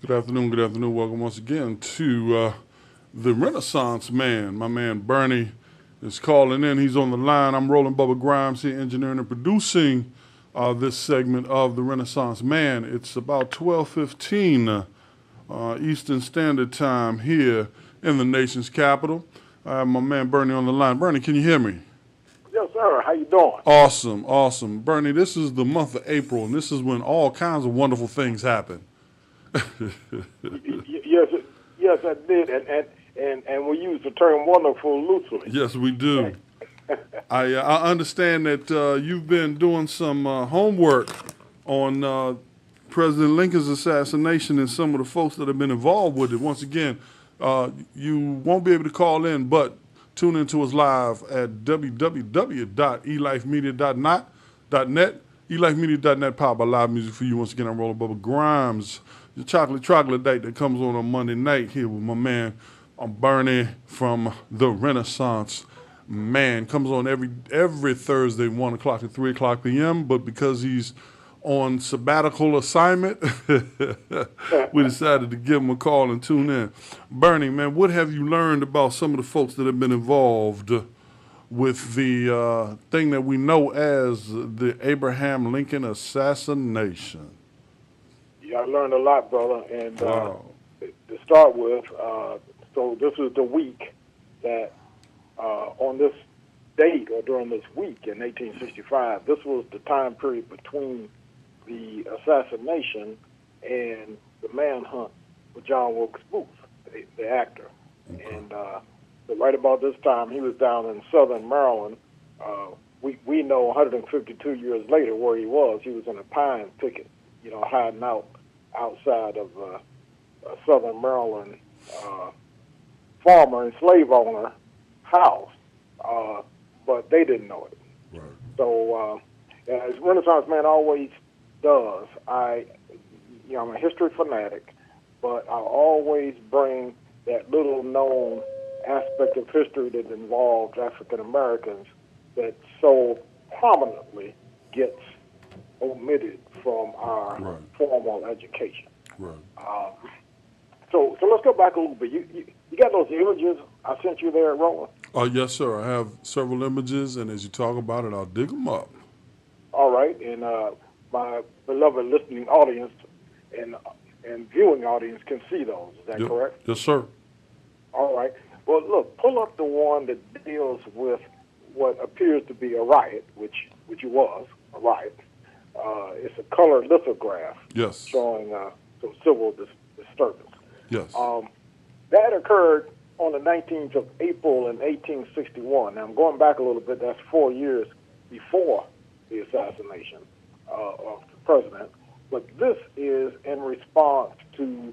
Good afternoon. Good afternoon. Welcome once again to the Renaissance Man. My man Bernie is calling in. He's on the line. I'm Rolling Bubba Grimes here, engineering and producing this segment of the Renaissance Man. It's about 12:15 Eastern Standard Time here in the nation's capital. I have my man Bernie on the line. Bernie, can you hear me? Yes, sir. How you doing? Awesome, awesome. Bernie, this is the month of April, and this is when all kinds of wonderful things happen. Yes, yes, I did, and we use the term wonderful loosely. Yes, we do. I understand that you've been doing some homework on President Lincoln's assassination and some of the folks that have been involved with it. Once again, you won't be able to call in, but tune into us live at www.elifemedia.net. elifemedia.net, powered by live music for you. Once again, I'm Rolling Bubba Grimes, the chocolate date that comes on Monday night here with my man Bernie from the Renaissance Man. Comes on every Thursday, 1 o'clock to 3 o'clock p.m. But because he's on sabbatical assignment, we decided to give him a call and tune in. Bernie, man, what have you learned about some of the folks that have been involved with the thing that we know as the Abraham Lincoln assassination? Yeah, I learned a lot, brother. And Wow. to start with, so this was the week that on this date or during this week in 1865, this was the time period between the assassination and the manhunt for John Wilkes Booth, the actor. Okay. And so right about this time, he was down in southern Maryland. We know 152 years later where he was. He was in a pine thicket, hiding out outside of southern Maryland farmer and slave owner house. But they didn't know it. Right. So as Renaissance Man always does, I'm a history fanatic, but I always bring that little known aspect of history that involves African Americans that so prominently gets omitted from our Right. formal education. Right. So let's go back a little bit. You got those images I sent you there, Roland? Yes, sir. I have several images, and as you talk about it, I'll dig them up. All right, and my beloved listening audience and viewing audience can see those. Is that Yep. correct? Yes, sir. All right. Well, look, pull up the one that deals with what appears to be a riot, which it was a riot. It's a colored lithograph Yes. showing some civil disturbance. Yes. That occurred on the 19th of April in 1861. Now, I'm going back a little bit. That's 4 years before the assassination of the president. But this is in response to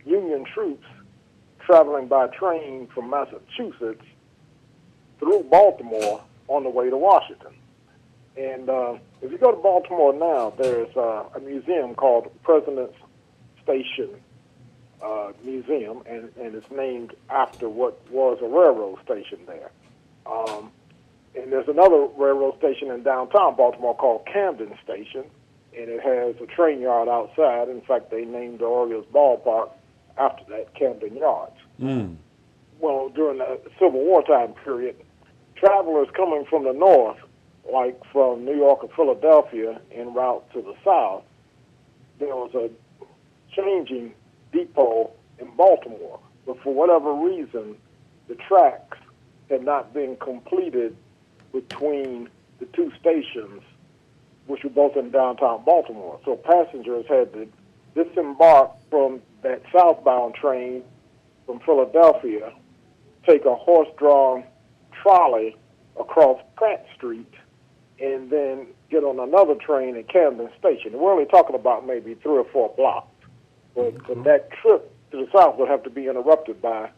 Union troops traveling by train from Massachusetts through Baltimore on the way to Washington. And if you go to Baltimore now, there's a museum called President's Station Museum, and it's named after what was a railroad station there. And there's another railroad station in downtown Baltimore called Camden Station, and it has a train yard outside. In fact, they named the Orioles ballpark after that, Camden Yards. Well, during the Civil War time period, travelers coming from the north, like from New York or Philadelphia, en route to the south, there was a changing depot in Baltimore. But for whatever reason, the tracks had not been completed between the two stations, which were both in downtown Baltimore. So passengers had to disembark from that southbound train from Philadelphia, take a horse-drawn trolley across Pratt Street, and then get on another train at Camden Station. We're only talking about maybe 3 or 4 blocks. But that trip to the south would have to be interrupted by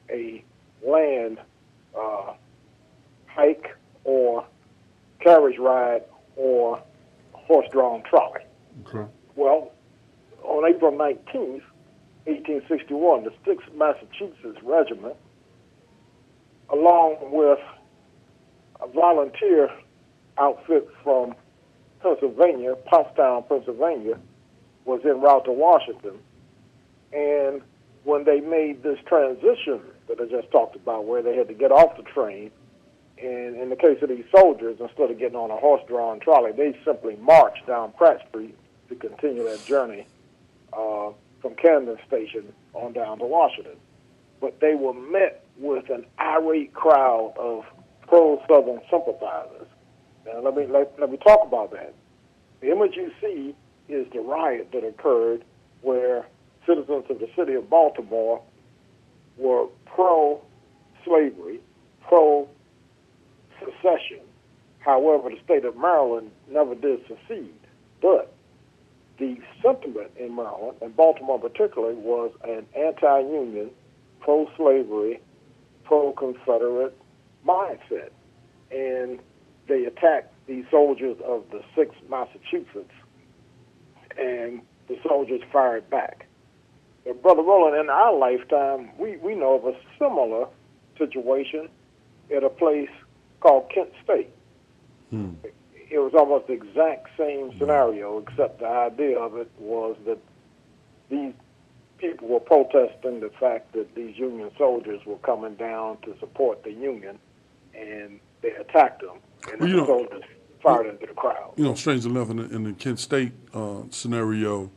a land hike or carriage ride or horse-drawn trolley. Okay. Well, on April 19th, 1861, the 6th Massachusetts Regiment, along with a volunteer outfit from Pennsylvania, Pottstown, Pennsylvania, was en route to Washington. they made this transition that I just talked about, where they had to get off the train, and in the case of these soldiers, instead of getting on a horse-drawn trolley, they simply marched down Pratt Street to continue that journey from Camden Station on down to Washington. But they were met with an irate crowd of pro-Southern sympathizers. Now, let me talk about that. The image you see is the riot that occurred where citizens of the city of Baltimore were pro-slavery, pro-secession. However, the state of Maryland never did secede. But the sentiment in Maryland, and Baltimore particularly, was an anti-union, pro-slavery, pro-Confederate mindset. And they attacked these soldiers of the 6th Massachusetts, and the soldiers fired back. But Brother Roland, in our lifetime, we know of a similar situation at a place called Kent State. It was almost the exact same scenario, except the idea of it was that these people were protesting the fact that these Union soldiers were coming down to support the Union, and they attacked them, and the soldiers fired into the crowd. Strangely enough, in the Kent State scenario,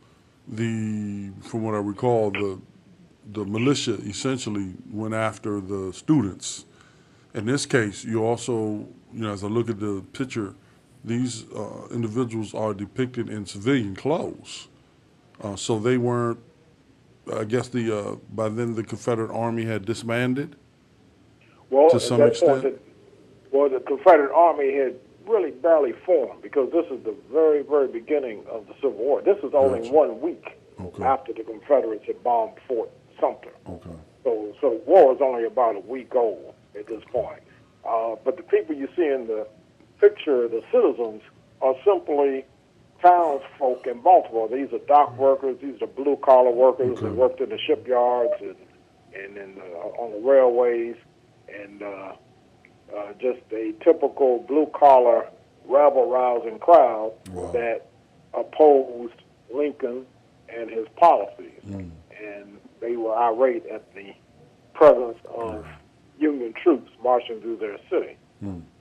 from what I recall, the militia essentially went after the students. In this case, you also, as I look at the picture, these individuals are depicted in civilian clothes. So they weren't, I guess by then the Confederate Army had disbanded to some extent? The Confederate Army had really barely formed, because this is the very, very beginning of the Civil War. This is only 1 week after the Confederates had bombed Fort Sumter. So the war is only about a week old at this point. But the people you see in the picture, the citizens, are simply townsfolk in Baltimore. These are dock workers. These are blue-collar workers that worked in the shipyards and on the railways, and just a typical blue-collar, rabble-rousing crowd that opposed Lincoln and his policies. And they were irate at the presence of Union troops marching through their city.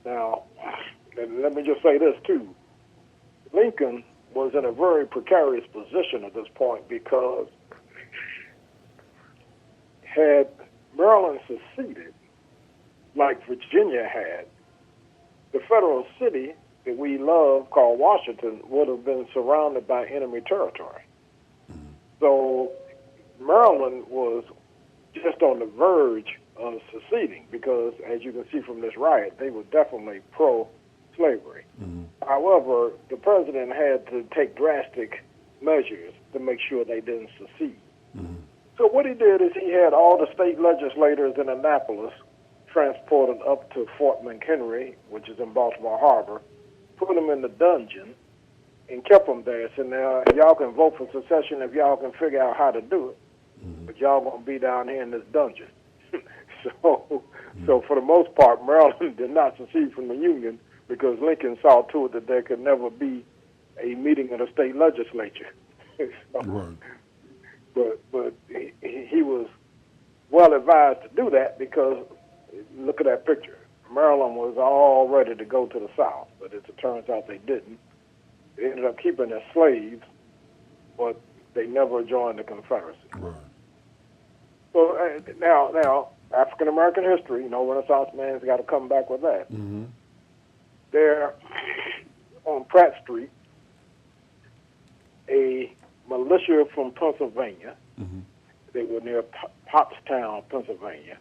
Now, and let me just say this, too. Lincoln was in a very precarious position at this point, because had Maryland seceded, like Virginia had, the federal city that we love, called Washington, would have been surrounded by enemy territory. So Maryland was just on the verge of seceding, because, as you can see from this riot, they were definitely pro-slavery. However, the president had to take drastic measures to make sure they didn't secede. So what he did is he had all the state legislators in Annapolis transported up to Fort McHenry, which is in Baltimore Harbor, put them in the dungeon, and kept them there. So now y'all can vote for secession if y'all can figure out how to do it, but y'all won't be down here in this dungeon. So for the most part, Maryland did not secede from the Union, because Lincoln saw to it that there could never be a meeting of the state legislature. But he was well advised to do that, because look at that picture. Maryland was all ready to go to the South, but as it turns out they didn't. They ended up keeping their slaves, but they never joined the Confederacy. So now African American history, Renaissance man's got to come back with that. There, on Pratt Street, a militia from Pennsylvania. They were near Pottstown, Pennsylvania.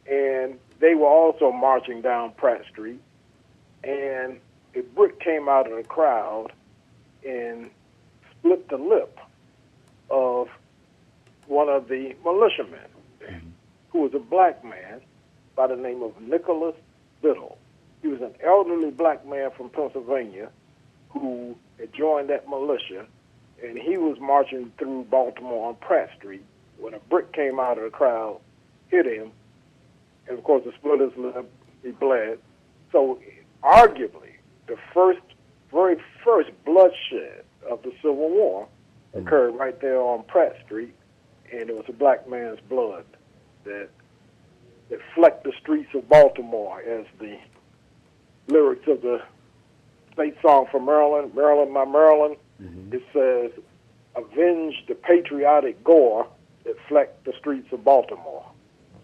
And they were also marching down Pratt Street. And a brick came out of the crowd and split the lip of one of the militiamen, who was a black man by the name of Nicholas Biddle. He was an elderly black man from Pennsylvania who had joined that militia, and he was marching through Baltimore on Pratt Street when a brick came out of the crowd, hit him, and of course it split his lip, he bled. So arguably, the very first bloodshed of the Civil War occurred right there on Pratt Street, and it was a black man's blood that flecked the streets of Baltimore, as the lyrics of the state song from Maryland, Maryland, my Maryland. It says, avenge the patriotic gore that flecked the streets of Baltimore.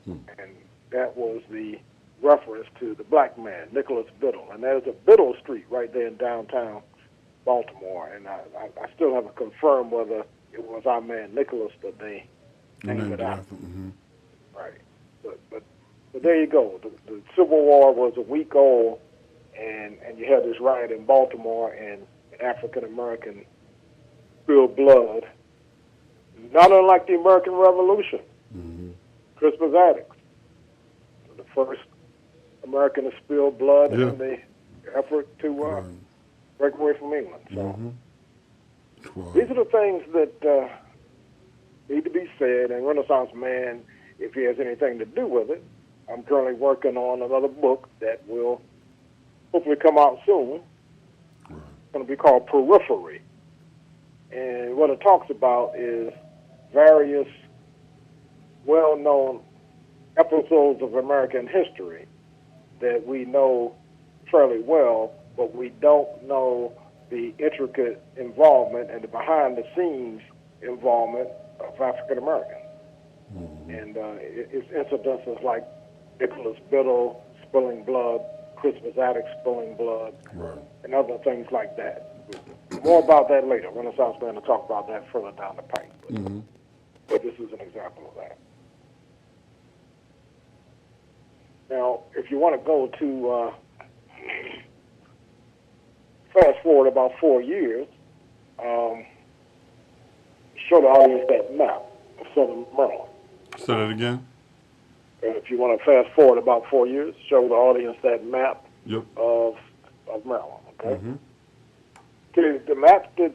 And that was the reference to the black man, Nicholas Biddle. And there's a Biddle Street right there in downtown Baltimore. And I still haven't confirmed whether it was our man Nicholas that they named it after. Right. But there you go. The Civil War was a week old, and you had this riot in Baltimore, and African American spilled blood, not unlike the American Revolution. Crispus Attucks, the first American to spill blood in the effort to break away from England. So these are the things that need to be said. And Renaissance Man, if he has anything to do with it, I'm currently working on another book that will hopefully come out soon. It's going to be called Periphery. And what it talks about is various well-known episodes of American history that we know fairly well, but we don't know the intricate involvement and the behind-the-scenes involvement of African Americans. And it's incidences like Nicholas Biddle spilling blood, Crispus Attucks spilling blood, and other things like that. More about that later. Renaissance Man will talk about that further down the pipe. But this is an example of that. Now, if you want to go to fast forward about 4 years, show the audience that map of Southern Maryland. Say that again. If you want to fast forward about 4 years, show the audience that map of Maryland. Okay. Okay, the map that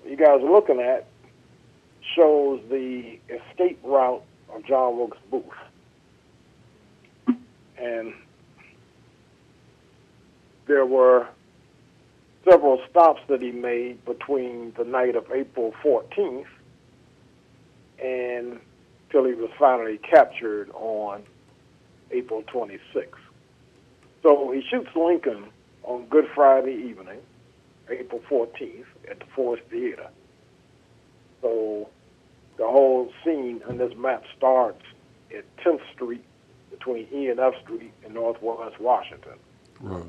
you guys are looking at shows the escape route of John Wilkes Booth. And there were several stops that he made between the night of April 14th and till he was finally captured on April 26th. So he shoots Lincoln on Good Friday evening, April 14th, at the Forest Theater. So the whole scene on this map starts at 10th Street between E and F Street in Northwest Washington. Right.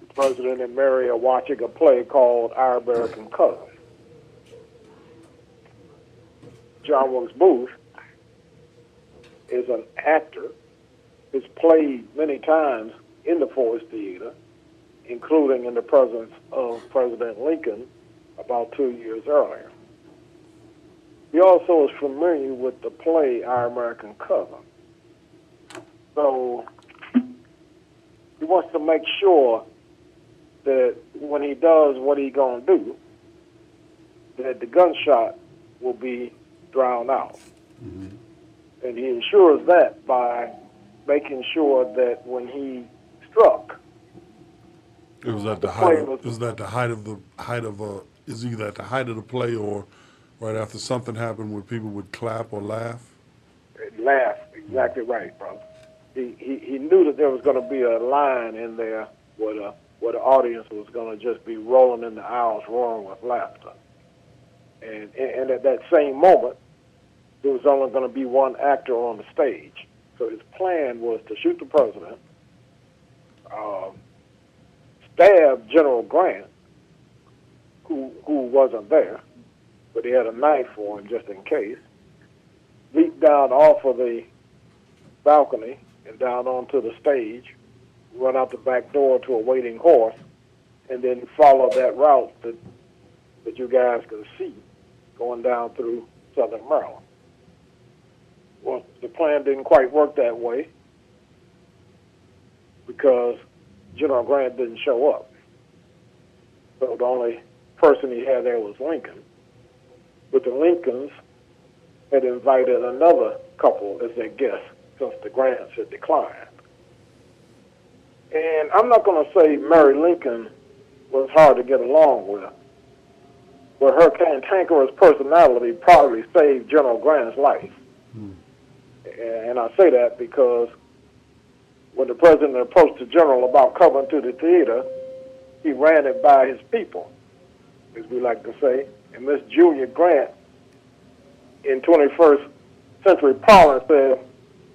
The president and Mary are watching a play called Our American Cousin. John Wilkes Booth is an actor, has played many times in the Forest Theater, including in the presence of President Lincoln about 2 years earlier. He also is familiar with the play Our American Cousin. So he wants to make sure that when he does what he's going to do, that the gunshot will be drowned out. And he ensures that by making sure that when he struck, it was at the height. Is that the height of the is either at the height of the play or right after something happened where people would clap or laugh? Laugh, exactly right, brother. He knew that there was going to be a line in there where the audience was going to just be rolling in the aisles, roaring with laughter. And at that same moment, there was only going to be one actor on the stage. So his plan was to shoot the president, stab General Grant, who wasn't there, but he had a knife for him just in case, leap down off of the balcony and down onto the stage, run out the back door to a waiting horse, and then follow that route that you guys can see going down through Southern Maryland. Well, the plan didn't quite work that way because General Grant didn't show up. So the only person he had there was Lincoln. But the Lincolns had invited another couple as their guests since the Grants had declined. And I'm not going to say Mary Lincoln was hard to get along with, but her cantankerous personality probably saved General Grant's life. And I say that because when the president approached the general about coming to the theater, he ran it by his people, as we like to say. And Miss Julia Grant, in 21st century parlance, said,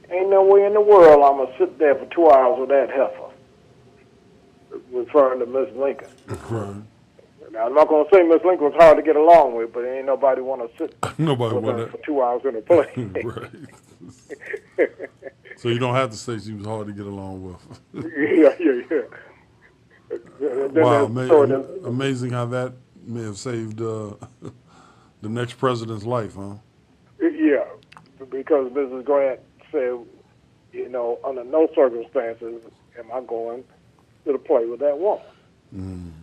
"Ain't no way in the world I'm going to sit there for 2 hours with that heifer," referring to Miss Lincoln. Right. Now, I'm not going to say Miss Lincoln was hard to get along with, but ain't nobody want to sit Nobody with her want for 2 hours in a play. Right. So you don't have to say she was hard to get along with. Yeah. Wow, Then amazing how that may have saved the next president's life, huh? yeah, because Mrs. Grant said, under no circumstances am I going to the play with that woman.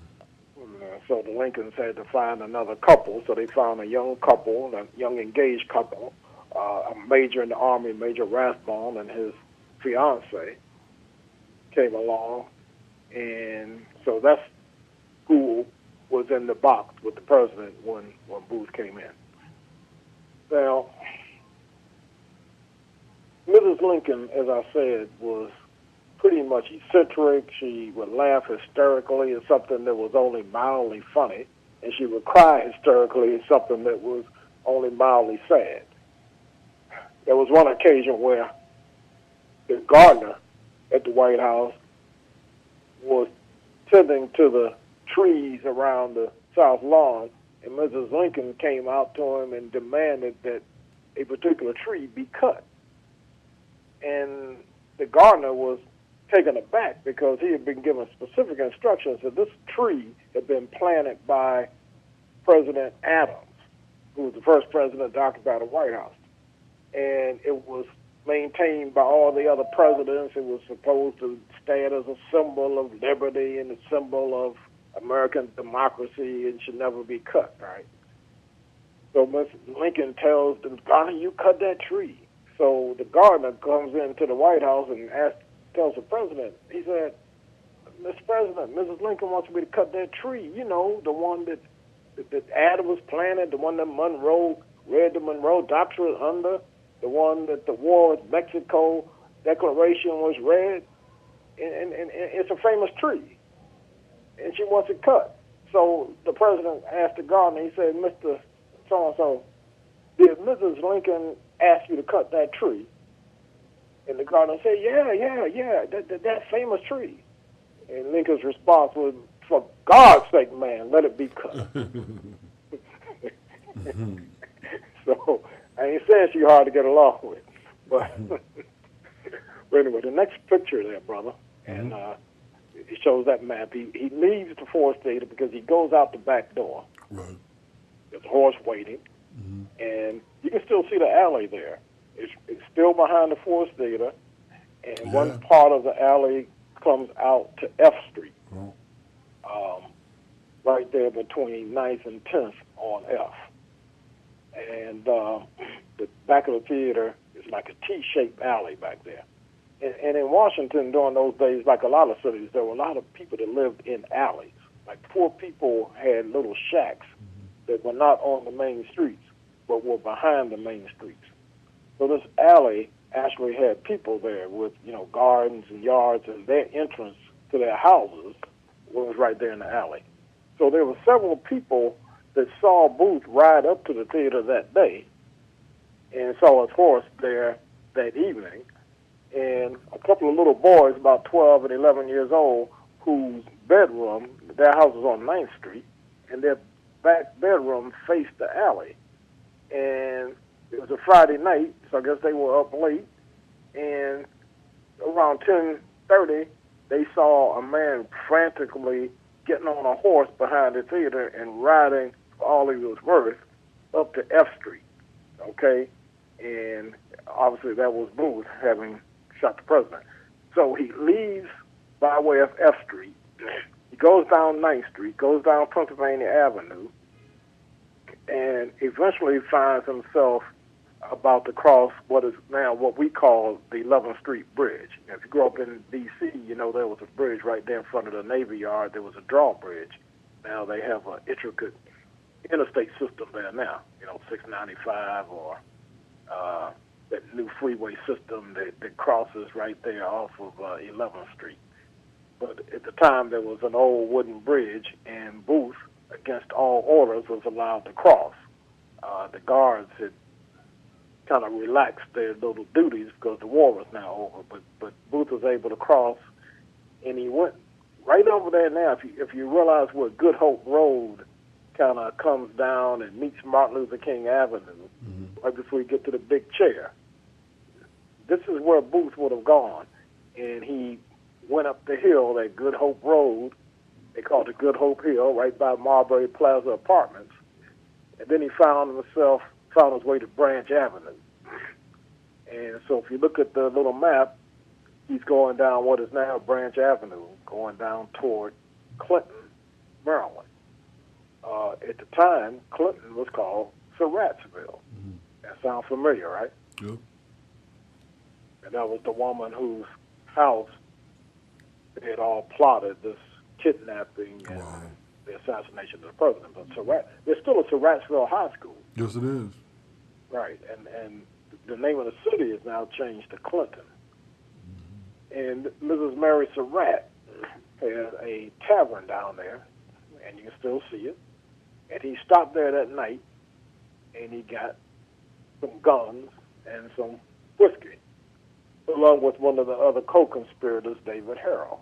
So the Lincolns had to find another couple, so they found a young couple, a young engaged couple, a major in the Army, Major Rathbone, and his fiancee came along, and so that's who was in the box with the president when Booth came in. Now, Mrs. Lincoln, as I said, was pretty much eccentric. She would laugh hysterically at something that was only mildly funny, and she would cry hysterically at something that was only mildly sad. There was one occasion where the gardener at the White House was tending to the trees around the South Lawn, and Mrs. Lincoln came out to him and demanded that a particular tree be cut. And the gardener was taken aback because he had been given specific instructions that this tree had been planted by President Adams, who was the first president to occupy the White House. And it was maintained by all the other presidents. It was supposed to stand as a symbol of liberty and a symbol of American democracy and should never be cut, right? So Mr. Lincoln tells the gardener, "You cut that tree." So the gardener comes into the White House and tells the president, he said, "Mr. President, Mrs. Lincoln wants me to cut that tree, the one that Adams planted, the one that Monroe read the Monroe Doctrine under, the one that the War with Mexico Declaration was read, and it's a famous tree, and she wants it cut." So the president asked the gardener, he said, "Mr. So-and-so, did Mrs. Lincoln ask you to cut that tree?" And the gardener said, yeah, that famous tree. And Lincoln's response was, "For God's sake, man, let it be cut." So I ain't saying she's hard to get along with, but anyway, the next picture there, brother, and it shows that map. He leaves the Forest Theater because he goes out the back door. Right. There's a horse waiting, and you can still see the alley there. It's still behind the Forest Theater, and one part of the alley comes out to F Street, right there between 9th and 10th on F. And the back of the theater is like a T-shaped alley back there. And in Washington during those days, like a lot of cities, there were a lot of people that lived in alleys. Like poor people had little shacks that were not on the main streets, but were behind the main streets. So this alley actually had people there with, gardens and yards, and their entrance to their houses was right there in the alley. So there were several people that saw Booth ride up to the theater that day and saw his horse there that evening. And a couple of little boys, about 12 and 11 years old, whose bedroom, their house was on 9th Street, and their back bedroom faced the alley. And it was a Friday night, so I guess they were up late. And around 10:30, they saw a man frantically getting on a horse behind the theater and riding for all he was worth up to F Street, okay? And obviously that was Booth having shot the president. So he leaves by way of F Street. He goes down 9th Street, goes down Pennsylvania Avenue, and eventually finds himself about to cross what is now what we call the 11th Street Bridge. Now, if you grew up in D.C., there was a bridge right there in front of the Navy Yard. There was a drawbridge. Now they have an intricate interstate system there now. 695 or that new freeway system that crosses right there off of 11th Street. But at the time, there was an old wooden bridge, and Booth, against all orders, was allowed to cross. The guards had kind of relaxed their little duties because the war was now over. But Booth was able to cross, and he went right over there now. If you realize where Good Hope Road kind of comes down and meets Martin Luther King Avenue, right before you get to the big chair, this is where Booth would have gone. And he went up the hill, that Good Hope Road. They called it Good Hope Hill, right by Marbury Plaza Apartments. And then he found his way to Branch Avenue. And so if you look at the little map, he's going down what is now Branch Avenue, going down toward Clinton, Maryland. At the time, Clinton was called Surrattsville. That sounds familiar, right? Yep. And that was the woman whose house they had all plotted this kidnapping and the assassination of the president. But there's still a Surrattsville High School. Yes, it is. Right, and the name of the city is now changed to Clinton. And Mrs. Mary Surratt had a tavern down there, and you can still see it. And he stopped there that night, and he got some guns and some whiskey, along with one of the other co-conspirators, David Harrell.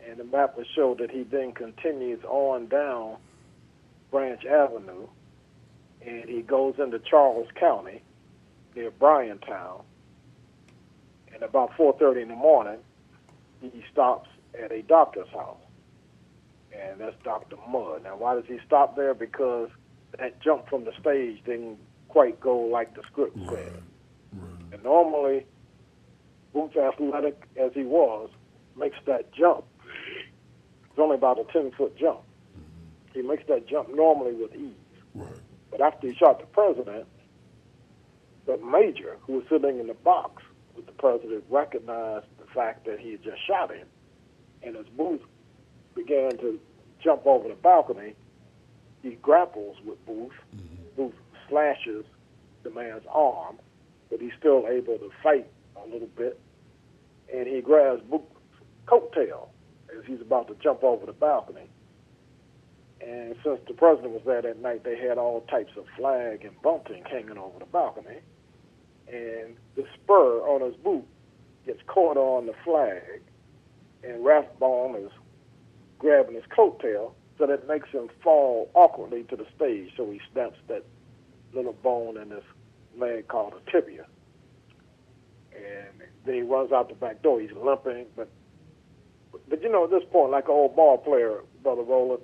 And the map will show that he then continues on down Branch Avenue, and he goes into Charles County near Bryantown. And about 4:30 in the morning, he stops at a doctor's house, and that's Dr. Mudd. Now, why does he stop there? Because that jump from the stage didn't quite go like the script said. And normally, Booth, athletic as he was, makes that jump. It's only about a 10-foot jump. He makes that jump normally with ease. But after he shot the president, the major who was sitting in the box with the president recognized the fact that he had just shot him. And as Booth began to jump over the balcony, he grapples with Booth. Booth slashes the man's arm, but he's still able to fight a little bit. And he grabs Booth's coattail as he's about to jump over the balcony. And since the president was there that night, they had all types of flag and bunting hanging over the balcony. And the spur on his boot gets caught on the flag, and Rathbone is grabbing his coattail, so that makes him fall awkwardly to the stage, so he snaps that little bone in his leg called a tibia. And then he runs out the back door. He's limping, but at this point, like an old ball player, Brother Roland,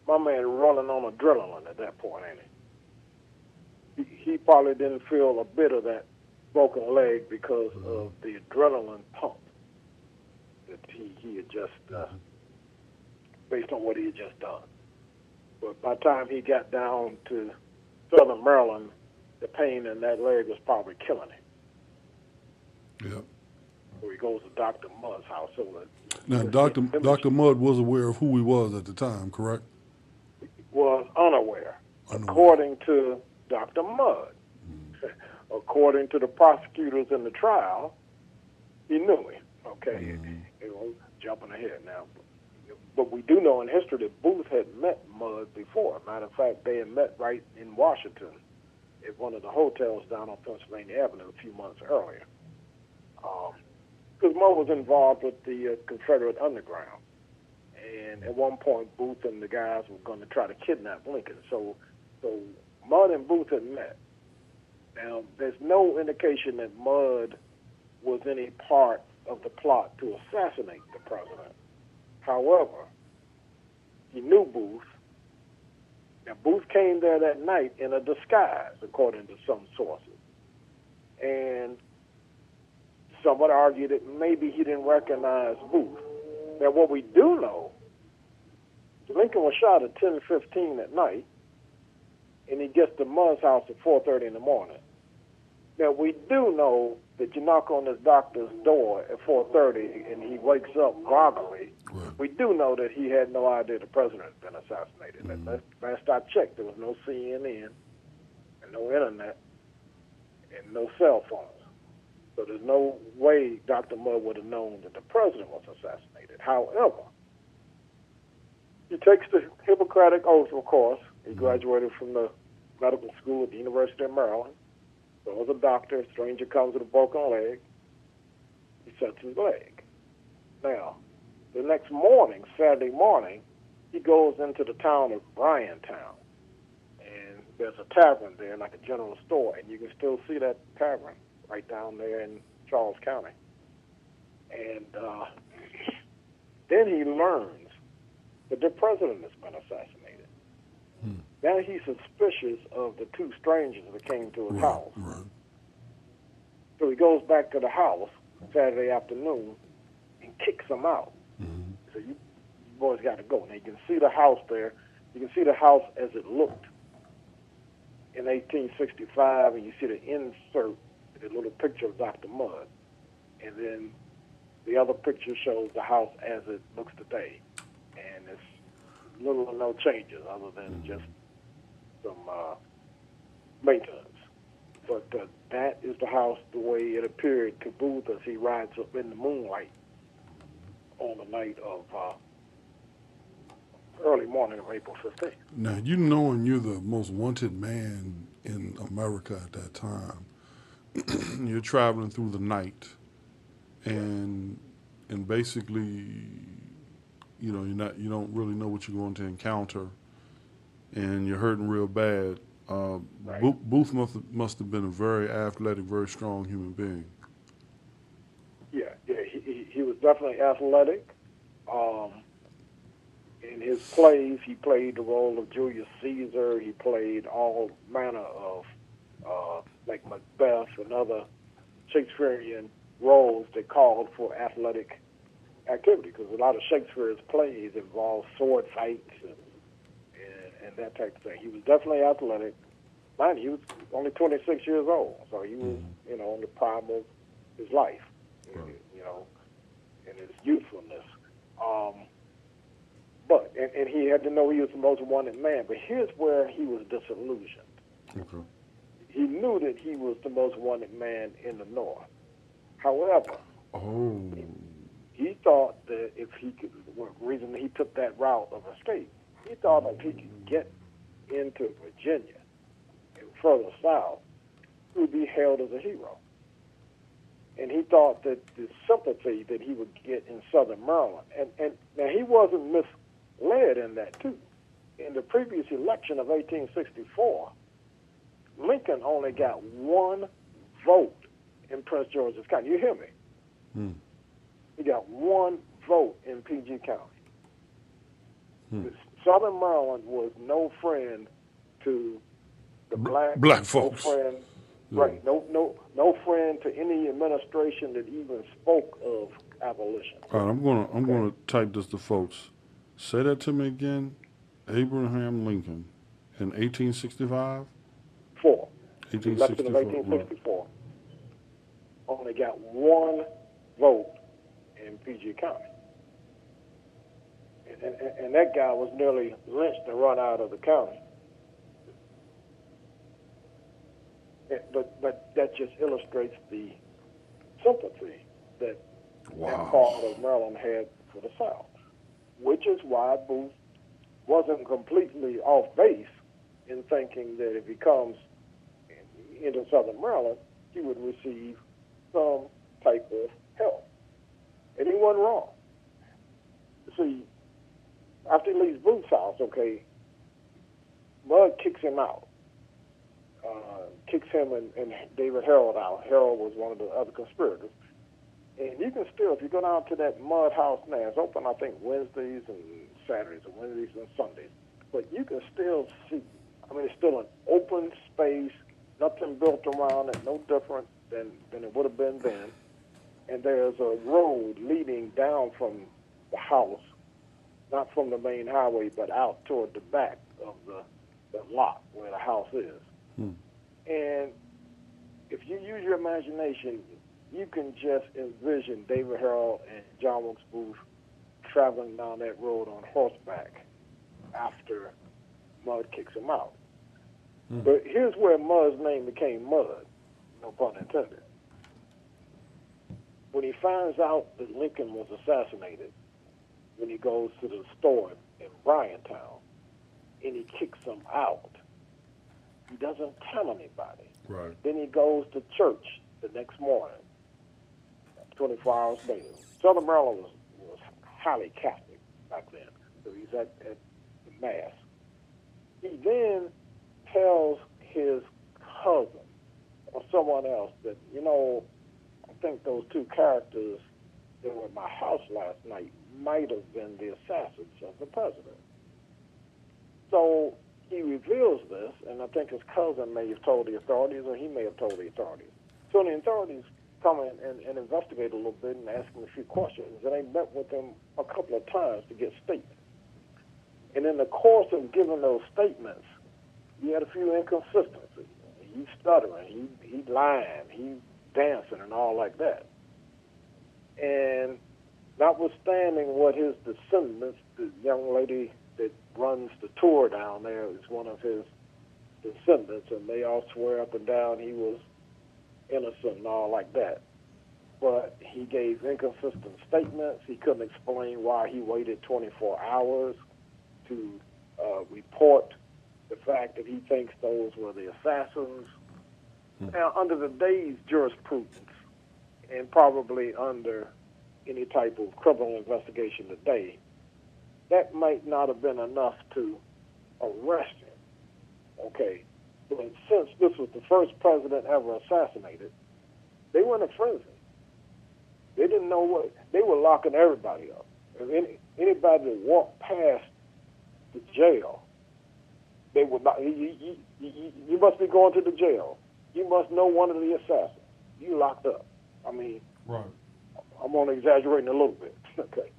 my man running on adrenaline at that point, ain't he? He probably didn't feel a bit of that broken leg because of the adrenaline pump that he had just, based on what he had just done. But by the time he got down to southern Maryland, the pain in that leg was probably killing him. Yep. So he goes to Dr. Mudd's house. So now, Dr. Mudd was aware of who he was at the time, correct? Was unaware. According to Dr. Mudd. According to the prosecutors in the trial, he knew him. Okay, jumping ahead now. But we do know in history that Booth had met Mudd before. Matter of fact, they had met right in Washington at one of the hotels down on Pennsylvania Avenue a few months earlier. Because Mudd was involved with the Confederate Underground. And at one point, Booth and the guys were going to try to kidnap Lincoln. So Mudd and Booth had met. Now, there's no indication that Mudd was any part of the plot to assassinate the president. However, he knew Booth. Now, Booth came there that night in a disguise, according to some sources. And some would argue that maybe he didn't recognize Booth. Now, what we do know, Lincoln was shot at 10:15 at night, and he gets to Mudd's house at 4:30 in the morning. Now, we do know that you knock on this doctor's door at 4:30, and he wakes up groggily, Right. We do know that he had no idea the president had been assassinated. Last I checked, there was no CNN and no internet and no cell phones. So there's no way Dr. Mudd would have known that the president was assassinated. However, he takes the Hippocratic Oath, of course. He graduated from the medical school at the University of Maryland. So as a doctor, a stranger comes with a broken leg. He sets his leg. Now, the next morning, Saturday morning, he goes into the town of Bryantown. And there's a tavern there, like a general store, and you can still see that tavern right down there in Charles County. And then he learns that the president has been assassinated. Now he's suspicious of the two strangers that came to his house. Right. So he goes back to the house Saturday afternoon and kicks them out. So you boys got to go. Now you can see the house there. You can see the house as it looked in 1865, and you see the insert, the little picture of Dr. Mudd. And then the other picture shows the house as it looks today. And it's little or no changes other than just some maintenance. But that is the house the way it appeared to Booth as he rides up in the moonlight on the night of early morning of April 15th. Now, you knowing you're the most wanted man in America at that time, you're traveling through the night, and basically, you don't really know what you're going to encounter, and you're hurting real bad. Right. Booth must have been a very athletic, very strong human being. Yeah, he was definitely athletic. In his plays, he played the role of Julius Caesar. He played all manner of, like Macbeth and other Shakespearean roles that called for athletic activity, because a lot of Shakespeare's plays involve sword fights and that type of thing. He was definitely athletic. Mind you, he was only 26 years old, so he was, in the prime of his life, in his youthfulness. But he had to know he was the most wanted man. But here's where he was disillusioned. Okay. He knew that he was the most wanted man in the North. However, he thought that if he could, the reason he took that route of escape, he thought if he could get into Virginia and further south, he would be hailed as a hero. And he thought that the sympathy that he would get in Southern Maryland, and now he wasn't misled in that too. In the previous election of 1864, Lincoln only got one vote in Prince George's County. You hear me? He got one vote in PG County. Southern Maryland was no friend to the black folks. No friend, right? No friend to any administration that even spoke of abolition. All right, I'm gonna type this to folks. Say that to me again. Abraham Lincoln in 1865. Election of 1864. Only got one vote in PG County. And that guy was nearly lynched and run out of the county. But that just illustrates the sympathy that that part of Maryland had for the South, which is why Booth wasn't completely off base in thinking that if he comes into Southern Maryland, he would receive some type of help. And he wasn't wrong. See, after he leaves Booth's house, Mudd kicks him out. Kicks him and David Harold out. Harold was one of the other conspirators. And you can still, if you go down to that Mudd house now, it's open, I think, Wednesdays and Saturdays, or Wednesdays and Sundays. But you can still see, it's still an open space, nothing built around it, no different than it would have been then. And there's a road leading down from the house, not from the main highway, but out toward the back of the lot where the house is. And if you use your imagination, you can just envision David Harold and John Wilkes Booth traveling down that road on horseback after Mud kicks him out. But here's where Mud's name became Mud, no pun intended. When he finds out that Lincoln was assassinated, when he goes to the store in Bryantown and he kicks him out, he doesn't tell anybody. Right. Then he goes to church the next morning, 24 hours later. Southern Maryland was highly Catholic back then, so he's at the Mass. He then tells his cousin or someone else that, I think those two characters that were at my house last night might have been the assassins of the president. So he reveals this, and I think his cousin may have told the authorities, or he may have told the authorities. So the authorities come in and investigate a little bit and ask him a few questions, and they met with him a couple of times to get statements. And in the course of giving those statements, he had a few inconsistencies. He's stuttering, he's lying, he's dancing and all like that. And notwithstanding what his descendants, the young lady that runs the tour down there is one of his descendants, and they all swear up and down he was innocent and all like that. But he gave inconsistent statements. He couldn't explain why he waited 24 hours to report the fact that he thinks those were the assassins. Now, under the day's jurisprudence, and probably under any type of criminal investigation today, that might not have been enough to arrest him. Okay, but since this was the first president ever assassinated, they were in a frenzy. They didn't know what, they were locking everybody up. If anybody that walked past the jail, they would not, you must be going to the jail. You must know one of the assassins. You locked up. I mean, Right. I'm only exaggerating a little bit. Okay.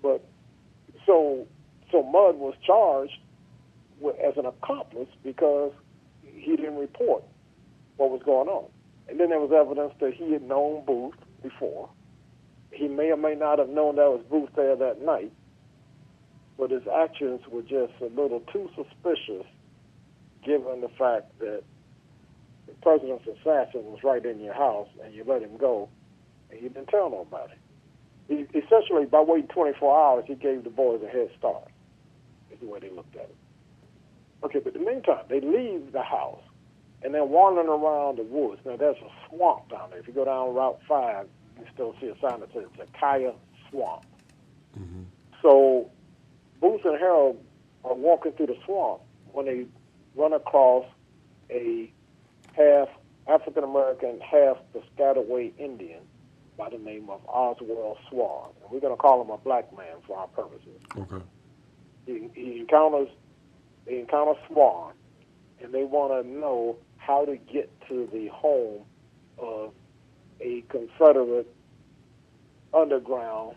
But so Mudd was charged as an accomplice because he didn't report what was going on. And then there was evidence that he had known Booth before. He may or may not have known there was Booth there that night, but his actions were just a little too suspicious given the fact that the president's assassin was right in your house and you let him go and you didn't tell nobody. He, essentially, by waiting 24 hours, he gave the boys a head start, is the way they looked at it. Okay, but in the meantime, they leave the house and they're wandering around the woods. Now, there's a swamp down there. If you go down Route 5, you still see a sign that says Zakaya Swamp. Mm-hmm. So Booth and Harold are walking through the swamp when they run across a half African-American, half Piscataway Indian by the name of Oswald Swan. And we're going to call him a black man for our purposes. Okay. They encounter Swan, and they want to know how to get to the home of a Confederate underground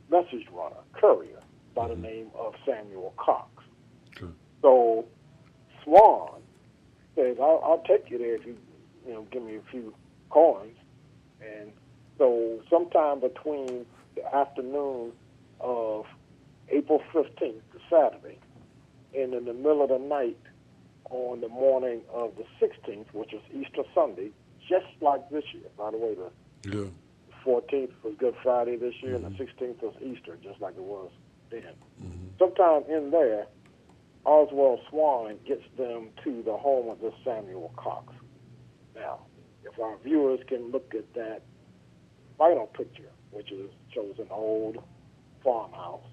message runner, courier, by the name of Samuel Cox. Okay. So Swan says, I'll take you there if you give me a few coins. And so sometime between the afternoon of April 15th, the Saturday, and in the middle of the night on the morning of the 16th, which was Easter Sunday, just like this year. By the way, the 14th was Good Friday this year, and the 16th was Easter, just like it was then. Mm-hmm. Sometime in there, Oswald Swan gets them to the home of this Samuel Cox. Now, if our viewers can look at that final picture, which shows an old farmhouse,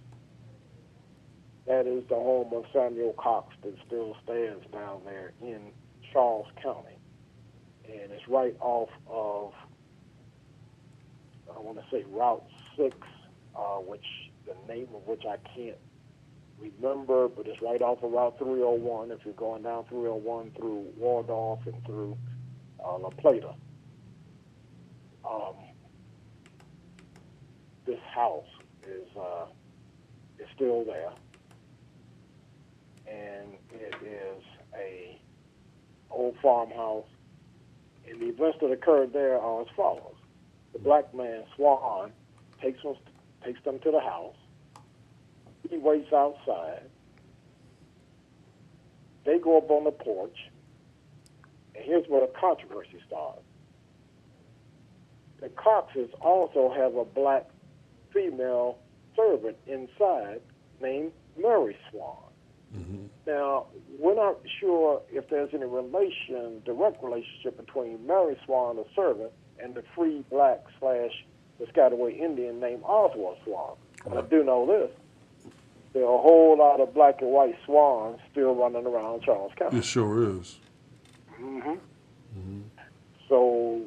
that is the home of Samuel Cox that still stands down there in Charles County. And it's right off of, I want to say Route 6, which the name of which I can't remember, but it's right off of Route 301 if you're going down 301 through Waldorf and through La Plata. This house is still there, and it is a old farmhouse. And the events that occurred there are as follows. The black man, Swan, takes us takes them to the house. He waits outside. They go up on the porch. And here's where the controversy starts. The Coxes also have a black female servant inside named Mary Swan. Mm-hmm. Now, we're not sure if there's any direct relationship between Mary Swan, the servant, and the free black / Piscataway Indian named Oswald Swan. But I do know this. There are a whole lot of black and white swans still running around Charles County. It sure is. Mm-hmm. Mm-hmm. So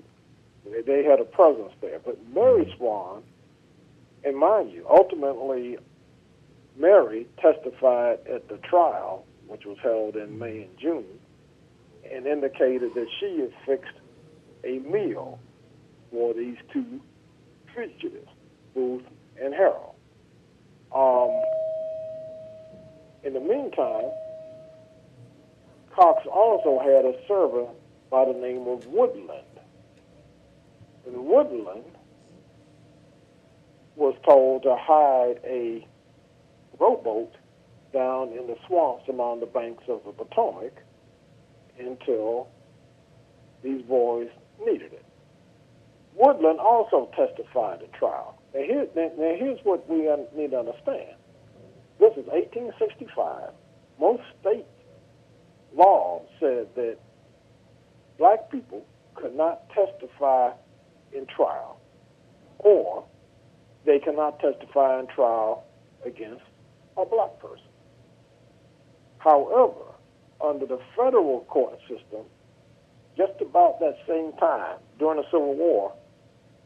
they had a presence there. But Mary Swan, and mind you, ultimately Mary testified at the trial, which was held in May and June, and indicated that she had fixed a meal for these two fugitives, Booth and Harold. In the meantime, Cox also had a servant by the name of Woodland. And Woodland was told to hide a rowboat down in the swamps along the banks of the Potomac until these boys needed it. Woodland also testified at trial. Now here's what we need to understand. This is 1865. Most state law said that black people could not testify in trial, or they cannot testify in trial against a black person. However, under the federal court system, just about that same time, during the Civil War,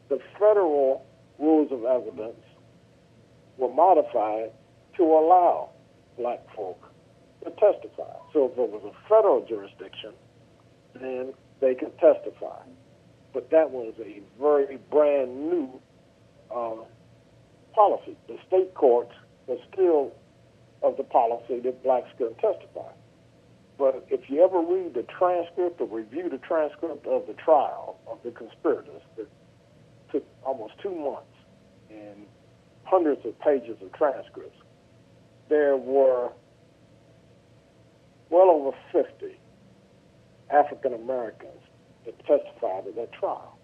the federal rules of evidence were modified to allow black folk to testify. So if it was a federal jurisdiction, then they could testify. But that was a very brand new policy. The state courts were still of the policy that blacks couldn't testify. But if you ever read the transcript or review the transcript of the trial of the conspirators, that took almost 2 months and hundreds of pages of transcripts, there were well over 50 African Americans that testified at that trial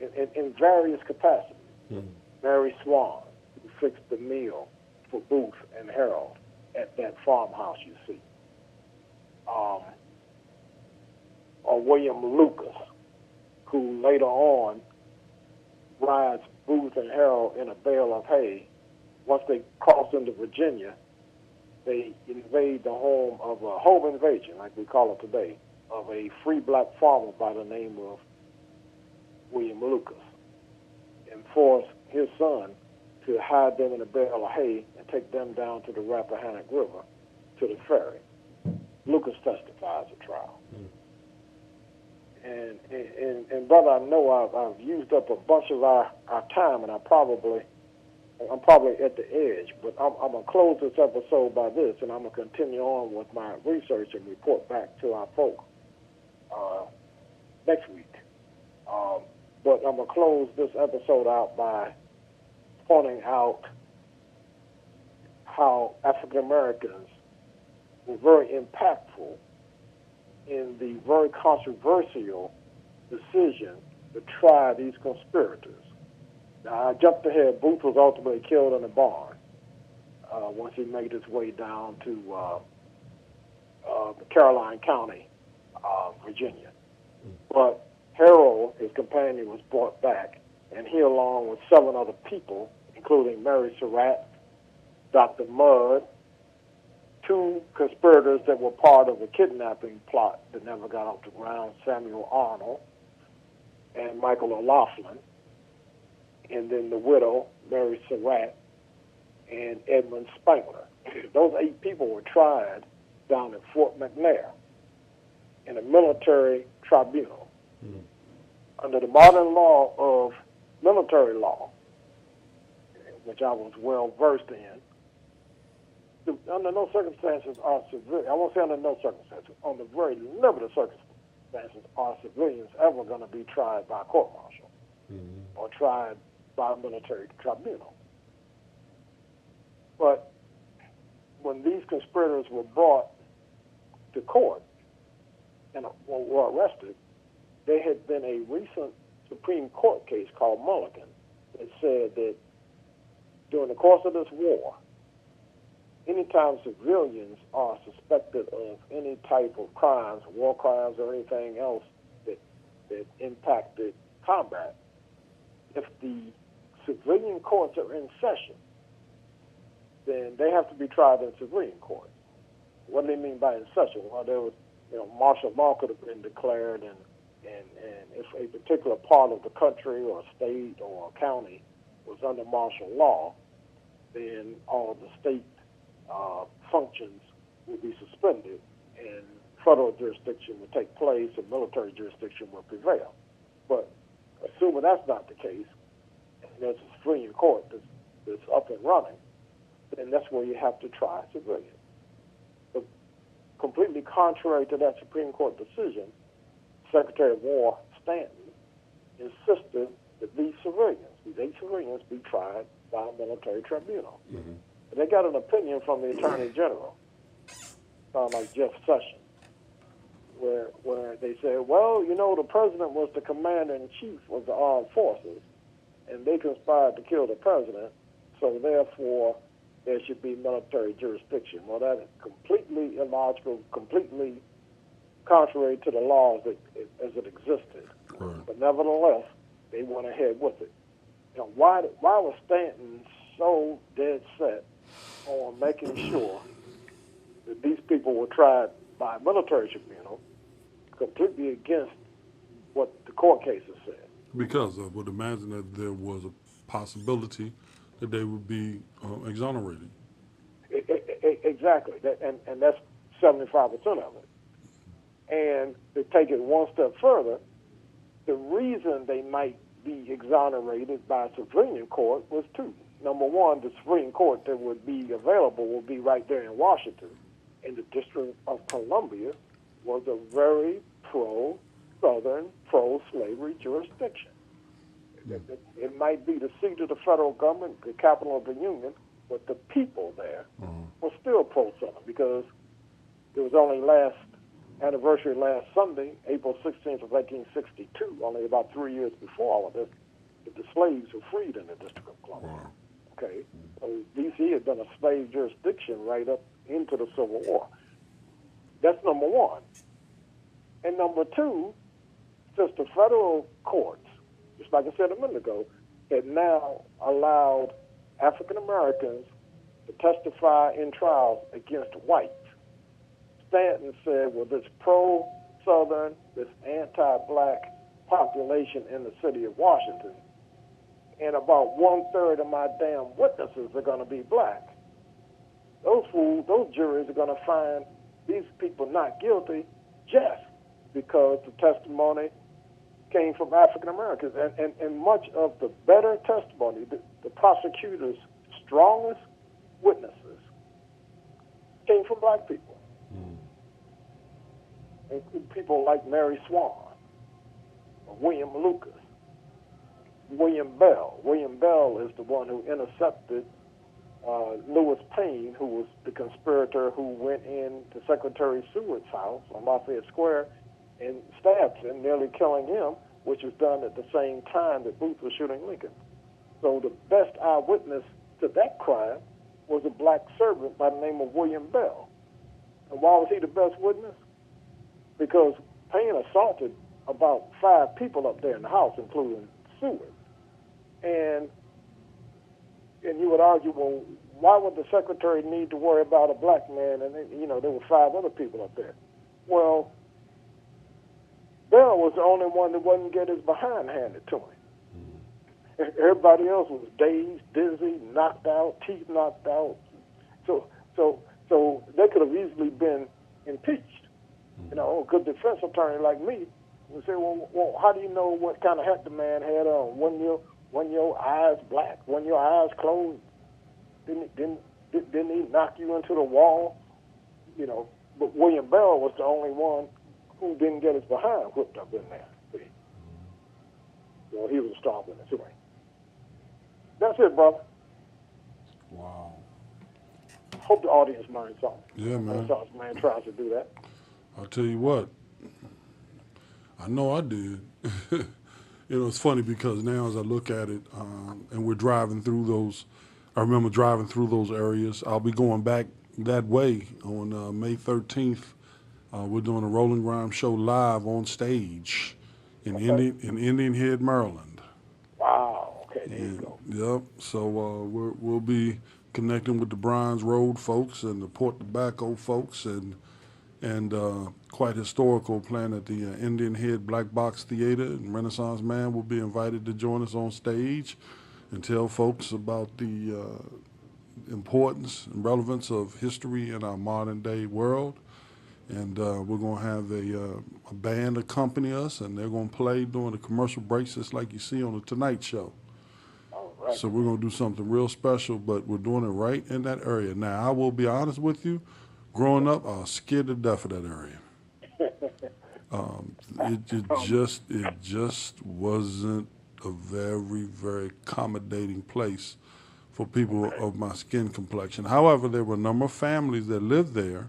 in various capacities. Mm-hmm. Mary Swan, who fixed the meal for Booth and Harold at that farmhouse you see. Or William Lucas, who later on rides Booth and Harold in a bale of hay. Once they cross into Virginia, they invade the home of a home invasion, like we call it today, of a free black farmer by the name of William Lucas, and force his son to hide them in a bale of hay and take them down to the Rappahannock River to the ferry. Lucas testifies at trial. And brother, I know I've used up a bunch of our time, and I'm probably at the edge, but I'm going to close this episode by this, and I'm going to continue on with my research and report back to our folk next week. But I'm going to close this episode out by pointing out how African Americans were very impactful in the very controversial decision to try these conspirators. Now, I jumped ahead. Booth was ultimately killed in a barn once he made his way down to Caroline County, Virginia. But Harold, his companion, was brought back, and he, along with 7 other people, including Mary Surratt, Dr. Mudd, 2 conspirators that were part of a kidnapping plot that never got off the ground, Samuel Arnold and Michael O'Laughlin, and then the widow, Mary Surratt, and Edmund Spangler. Those 8 people were tried down at Fort McNair in a military tribunal. Mm-hmm. Under the modern law of military law, which I was well versed in, under no circumstances are civilians, I won't say under no circumstances, under very limited circumstances are civilians ever going to be tried by a court-martial or tried by a military tribunal. But when these conspirators were brought to court and were arrested, there had been a recent Supreme Court case called Mulligan that said that during the course of this war, anytime civilians are suspected of any type of crimes, war crimes or anything else that impacted combat, if the civilian courts are in session, then they have to be tried in civilian court. What do they mean by in session? Well, there was, martial law could have been declared, and if a particular part of the country or state or county was under martial law, then all of the state functions would be suspended, and federal jurisdiction would take place, and military jurisdiction would prevail. But assuming that's not the case, and there's a civilian court that's up and running, then that's where you have to try civilians. But completely contrary to that Supreme Court decision, Secretary of War Stanton insisted that these 8 civilians, be tried by a military tribunal. Mm-hmm. And they got an opinion from the Attorney General, sound like Jeff Sessions, where they said, well, the president was the commander-in-chief of the armed forces, and they conspired to kill the president, so therefore there should be military jurisdiction. Well, that is completely illogical, completely contrary to the laws as it existed. Right. But nevertheless, they went ahead with it. Why was Stanton so dead set on making sure that these people were tried by a military tribunal, completely against what the court cases said? Because I would imagine that there was a possibility that they would be exonerated. Exactly, and that's 75% of it. And to take it one step further, the reason they might be exonerated by a civilian court was two. Number one, the Supreme Court that would be available would be right there in Washington. And the District of Columbia was a very pro-Southern, pro-slavery jurisdiction. It might be the seat of the federal government, the capital of the Union, but the people there were still pro-Southern, because there was only last Sunday, April 16th of 1862, only about 3 years before all of this, that the slaves were freed in the District of Columbia. Wow. Okay, so D.C. had been a slave jurisdiction right up into the Civil War. That's number one. And number two, since the federal courts, just like I said a minute ago, had now allowed African Americans to testify in trials against whites, Stanton said, well, this pro-Southern, this anti-black population in the city of Washington, and about 1/3 of my damn witnesses are going to be black. Those juries are going to find these people not guilty just because the testimony came from African Americans. And much of the better testimony, the prosecutor's strongest witnesses, came from black people. Including people like Mary Swan, William Lucas, William Bell. William Bell is the one who intercepted Louis Payne, who was the conspirator who went into Secretary Seward's house on Lafayette Square and stabbed him, nearly killing him, which was done at the same time that Booth was shooting Lincoln. So the best eyewitness to that crime was a black servant by the name of William Bell. And why was he the best witness? Because Payne assaulted about 5 people up there in the house, including Seward. And you would argue, well, why would the secretary need to worry about a black man? And there were 5 other people up there. Well, Bell was the only one that wouldn't get his behind handed to him. Everybody else was dazed, dizzy, knocked out, teeth knocked out. So they could have easily been impeached. A good defense attorney like me would say, well, how do you know what kind of hat the man had on? When your eyes black, when your eyes closed, didn't he knock you into the wall? But William Bell was the only one who didn't get his behind whipped up in there. See? So he was a strong witness. Anyway, that's it, brother. Wow. hope the audience learns something. Yeah, man. Renaissance man tries to do that. I'll tell you what. I know I did. It's funny because now as I look at it, and we're driving through those, I remember driving through those areas. I'll be going back that way on May 13th. We're doing a Rolling Rhyme show live on stage in Indian Head, Maryland. Wow. Okay, there you go. Yep. So we'll be connecting with the Bryan's Road folks and the Port Tobacco folks and quite historical playing at the Indian Head Black Box Theater. And Renaissance Man will be invited to join us on stage and tell folks about the importance and relevance of history in our modern day world. And we're going to have a band accompany us, and they're going to play during the commercial breaks just like you see on the Tonight Show. All right. So we're going to do something real special, but we're doing it right in that area. Now, I will be honest with you, growing up, I was scared to death of that area. It just wasn't a very, very accommodating place for people of my skin complexion. However, there were a number of families that lived there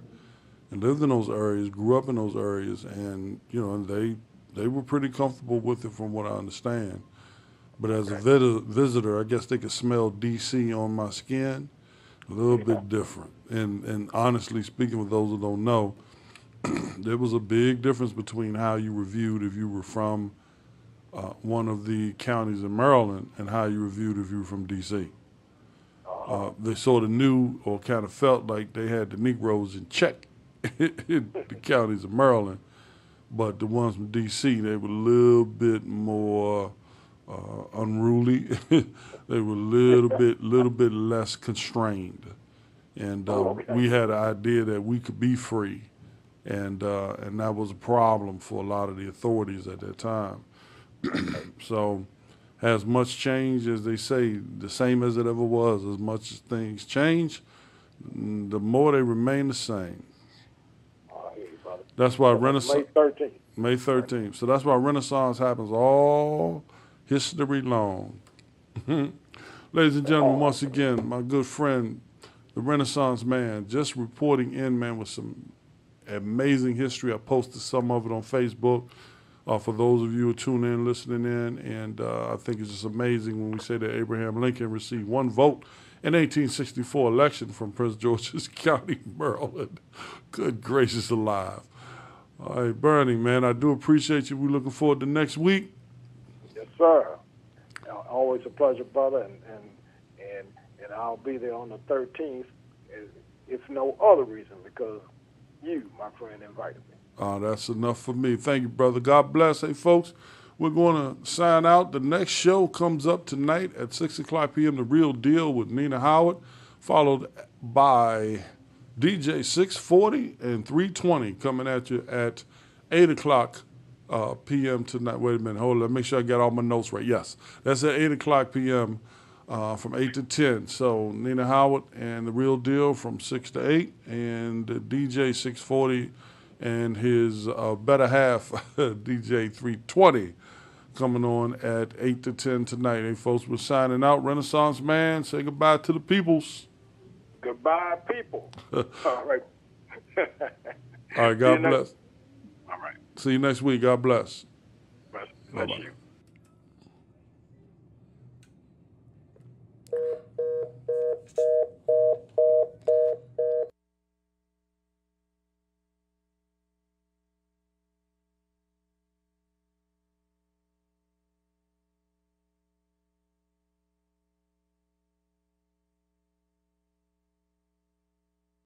and lived in those areas, grew up in those areas, and they were pretty comfortable with it from what I understand. But as a visitor, I guess they could smell D.C. on my skin, a little bit different. And honestly speaking, with those who don't know, there was a big difference between how you were viewed if you were from one of the counties in Maryland and how you were viewed if you were from D.C. They sort of knew or kind of felt like they had the Negroes in check in the counties of Maryland, but the ones from D.C., they were a little bit more unruly. They were a little bit less constrained, and we had an idea that we could be free, and that was a problem for a lot of the authorities at that time. So, as much change as they say, the same as it ever was. As much as things change, the more they remain the same. That's why Renaissance. May 13th. May 13th. So that's why Renaissance happens all history long. Ladies and gentlemen, once again, my good friend, the Renaissance Man, just reporting in, man, with some amazing history. I posted some of it on Facebook for those of you who are tuning in, listening in. And I think it's just amazing when we say that Abraham Lincoln received 1 vote in 1864 election from Prince George's County, Maryland. Good gracious alive. All right, Bernie, man, I do appreciate you. We're looking forward to next week. Yes, sir. Always a pleasure, brother, and I'll be there on the 13th, if no other reason, because you, my friend, invited me. That's enough for me. Thank you, brother. God bless. Hey, folks, we're going to sign out. The next show comes up tonight at 6 o'clock p.m., The Real Deal with Nina Howard, followed by DJ 640 and 320 coming at you at 8 o'clock p.m. tonight. Wait a minute. Hold on. Let me make sure I got all my notes right. Yes, that's at 8 o'clock p.m. From 8 to 10. So Nina Howard and The Real Deal from 6 to 8, and DJ 640 and his better half, DJ 320, coming on at 8 to 10 tonight. Hey, folks, we're signing out. Renaissance Man, say goodbye to the peoples. Goodbye, people. All right. All right, God bless. All right. See you next week. God bless. Bless Bye-bye. you.